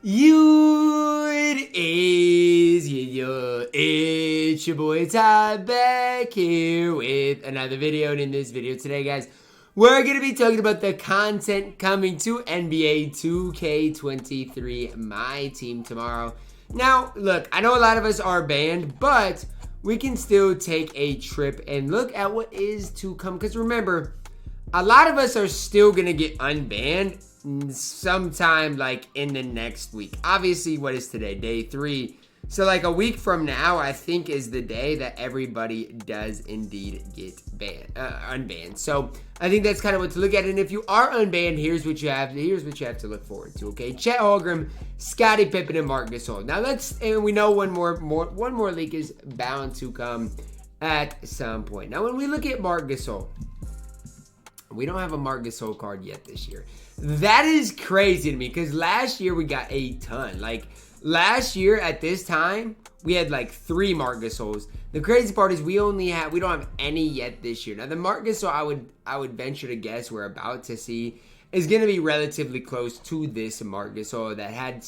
It's your boy Ty back here with another video. And in this video today, guys, we're going to be talking about the content coming to NBA 2K23 MyTEAM tomorrow. Now, look, I know a lot of us are banned, but we can still take a trip and look at what is to come. Because remember, a lot of us are still going to get unbanned sometime like in the next week. Obviously, what is today? Day 3. So like a week from now, I think is the day that everybody does indeed get unbanned. So I think that's kind of what to look at. And if you are unbanned, here's what you have to look forward to. Okay, Chet Holmgren, Scottie Pippen, and Marc Gasol. Now and we know one more leak is bound to come at some point. Now when we look at Marc Gasol, we don't have a Marc Gasol card yet this year. That is crazy to me because last year we got a ton. Like last year at this time, we had like 3 Marc Gasols. The crazy part is we don't have any yet this year. Now the Marc Gasol I would venture to guess we're about to see is going to be relatively close to this Marc Gasol that had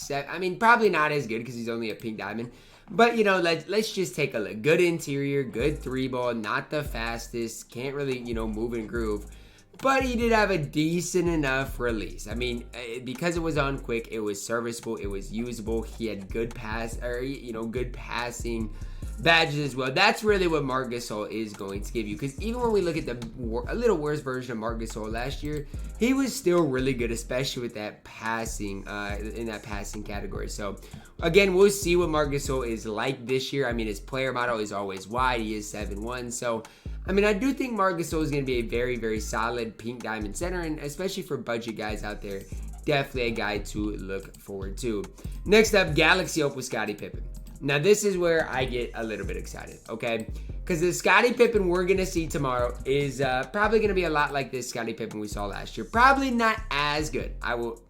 probably not as good because he's only a pink diamond. But, you know, let's just take a look. Good interior, good 3-ball, not the fastest, can't really, move and groove. But he did have a decent enough release. I mean, because it was on quick, it was serviceable, it was usable. He had good good passing badges as well. That's really what Marc Gasol is going to give you. Because even when we look at a little worse version of Marc Gasol last year, he was still really good, especially with that passing, in that passing category. So, again, we'll see what Marc Gasol is like this year. I mean, his player model is always wide. He is 7'1". So, I mean, I do think Marc Gasol is going to be a very, very solid pink diamond center, and especially for budget guys out there, definitely a guy to look forward to. Next up, Galaxy Opal Scottie Pippen. Now, this is where I get a little bit excited, okay? Because the Scottie Pippen we're going to see tomorrow is probably going to be a lot like this Scottie Pippen we saw last year. Probably not as good. I will...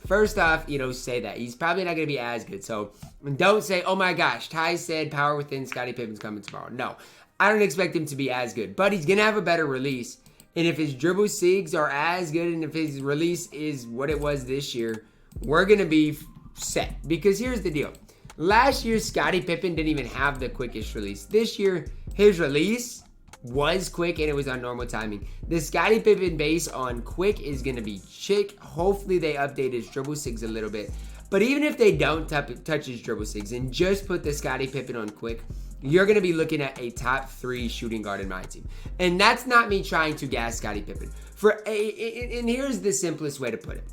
First off, say that. He's probably not going to be as good. So, don't say, oh my gosh, Ty said power within Scottie Pippen's coming tomorrow. No. I don't expect him to be as good, but he's going to have a better release. And if his dribble sigs are as good and if his release is what it was this year, we're going to be set. Because here's the deal. Last year, Scottie Pippen didn't even have the quickest release. This year, his release was quick and it was on normal timing. The Scottie Pippen base on quick is going to be chick. Hopefully, they update his dribble sigs a little bit. But even if they don't touch his dribble sigs and just put the Scottie Pippen on quick, you're going to be looking at a top 3 shooting guard in my team. And that's not me trying to gas Scottie Pippen. And here's the simplest way to put it.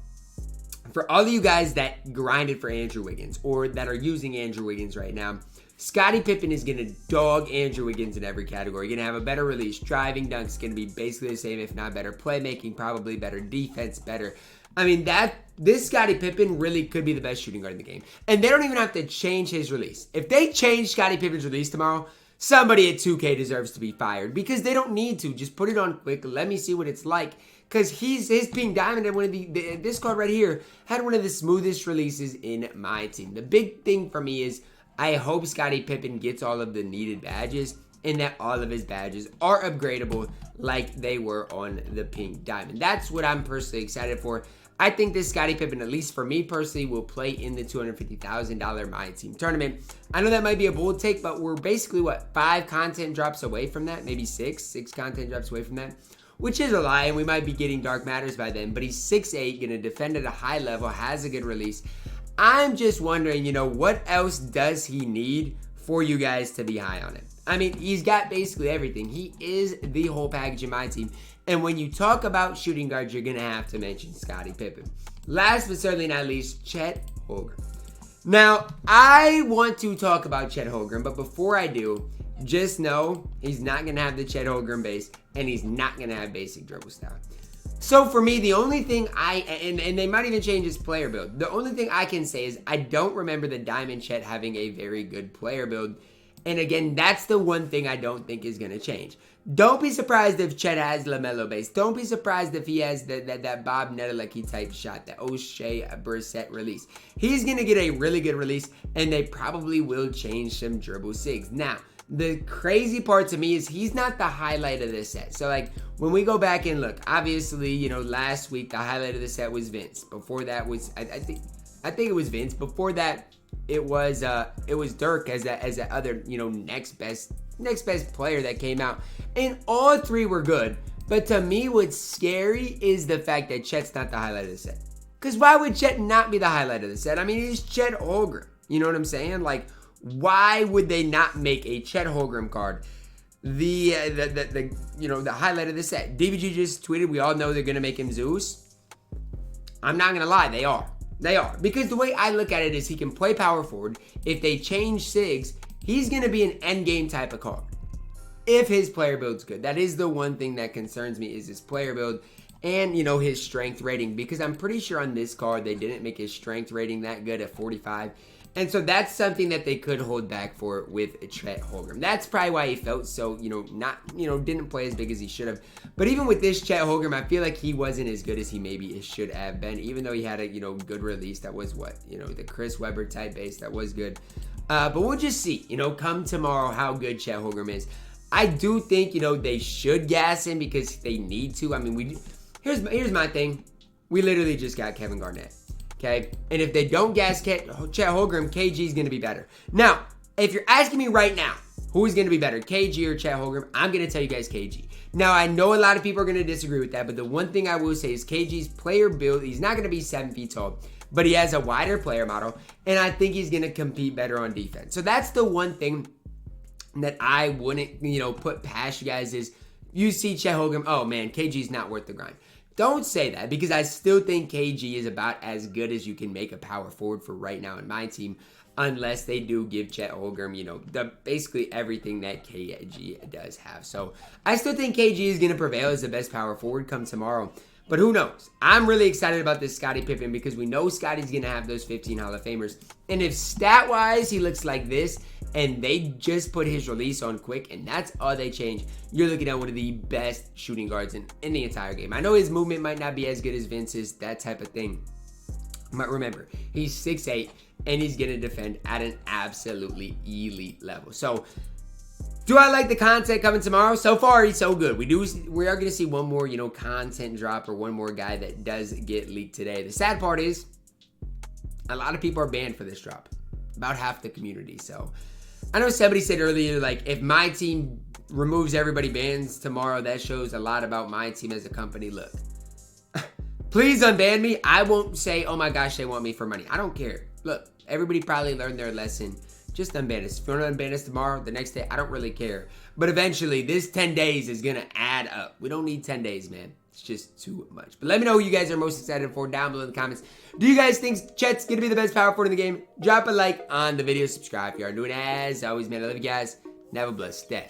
For all of you guys that grinded for Andrew Wiggins or that are using Andrew Wiggins right now, Scottie Pippen is going to dog Andrew Wiggins in every category. You're going to have a better release. Driving dunks going to be basically the same, if not better. Playmaking, probably better. Defense, better. I mean, this Scottie Pippen really could be the best shooting guard in the game. And they don't even have to change his release. If they change Scottie Pippen's release tomorrow, somebody at 2K deserves to be fired. Because they don't need to. Just put it on quick. Let me see what it's like. Because his pink diamond and one of this card right here had one of the smoothest releases in my team. The big thing for me is I hope Scottie Pippen gets all of the needed badges and that all of his badges are upgradable like they were on the pink diamond. That's what I'm personally excited for. I think this Scottie Pippen, at least for me personally, will play in the $250,000 MyTEAM tournament. I know that might be a bold take, but we're basically, 5 content drops away from that? Maybe 6 content drops away from that? Which is a lie, and we might be getting Dark Matters by then. But he's 6'8", going to defend at a high level, has a good release. I'm just wondering, what else does he need for you guys to be high on it? I mean, he's got basically everything. He is the whole package in my team. And when you talk about shooting guards, you're going to have to mention Scottie Pippen. Last but certainly not least, Chet Holmgren. Now, I want to talk about Chet Holmgren, but before I do, just know he's not going to have the Chet Holmgren base, and he's not going to have basic dribble style. So for me, the only thing and they might even change his player build. The only thing I can say is I don't remember the Diamond Chet having a very good player build. And again, that's the one thing I don't think is going to change. Don't be surprised if Chet has LaMelo base. Don't be surprised if he has that Bob Nedelecki type shot, that O'Shea Brissett release. He's going to get a really good release, and they probably will change some dribble sigs. Now, the crazy part to me is he's not the highlight of this set. So, like, when we go back and look, obviously, last week, the highlight of the set was Vince. Before that was, I think, I think it was Vince. Before that, it was Dirk as that other, you know, next best player that came out. And all three were good. But to me, what's scary is the fact that Chet's not the highlight of the set. Because why would Chet not be the highlight of the set? I mean, he's Chet Holmgren. You know what I'm saying? Like, why would they not make a Chet Holmgren card the highlight of the set? DBG just tweeted, we all know they're going to make him Zeus. I'm not going to lie, they are. They are. Because the way I look at it is he can play power forward. If they change Sigs, he's going to be an endgame type of card. If his player build's good. That is the one thing that concerns me, is his player build and, you know, his strength rating. Because I'm pretty sure on this card, they didn't make his strength rating that good at 45. And so that's something that they could hold back for with Chet Holmgren. That's probably why he felt so, didn't play as big as he should have. But even with this Chet Holmgren, I feel like he wasn't as good as he maybe should have been. Even though he had a, good release that was the Chris Webber type base that was good. But we'll just see, come tomorrow how good Chet Holmgren is. I do think, they should gas him because they need to. I mean, here's my thing. We literally just got Kevin Garnett. Okay, and if they don't gas Chet Holmgren, KG is going to be better. Now, if you're asking me right now, who is going to be better, KG or Chet Holmgren, I'm going to tell you guys KG. Now, I know a lot of people are going to disagree with that, but the one thing I will say is KG's player build, he's not going to be 7 feet tall, but he has a wider player model, and I think he's going to compete better on defense. So that's the one thing that I wouldn't, put past you guys is you see Chet Holmgren, oh man, KG's not worth the grind. Don't say that, because I still think KG is about as good as you can make a power forward for right now in my team, unless they do give Chet Holmgren, basically everything that KG does have. So I still think KG is going to prevail as the best power forward come tomorrow. But who knows? I'm really excited about this Scottie Pippen because we know Scottie's going to have those 15 Hall of Famers. And if stat-wise he looks like this, and they just put his release on quick, and that's all they change, you're looking at one of the best shooting guards in the entire game. I know his movement might not be as good as Vince's, that type of thing. But remember, he's 6'8", and he's going to defend at an absolutely elite level. So, do I like the content coming tomorrow? So far, he's so good. We are going to see one more, content drop, or one more guy that does get leaked today. The sad part is, a lot of people are banned for this drop. About half the community, so I know somebody said earlier, like, if my team removes everybody bans tomorrow, that shows a lot about my team as a company. Look, please unban me. I won't say, oh my gosh, they want me for money. I don't care. Look, everybody probably learned their lesson. Just unban us. If you want to unban us tomorrow, the next day, I don't really care. But eventually, this 10 days is going to add up. We don't need 10 days, man. It's just too much. But let me know who you guys are most excited for down below in the comments. Do you guys think Chet's going to be the best power forward in the game? Drop a like on the video. Subscribe if you are doing. As always, man, I love you guys. And have a blessed day.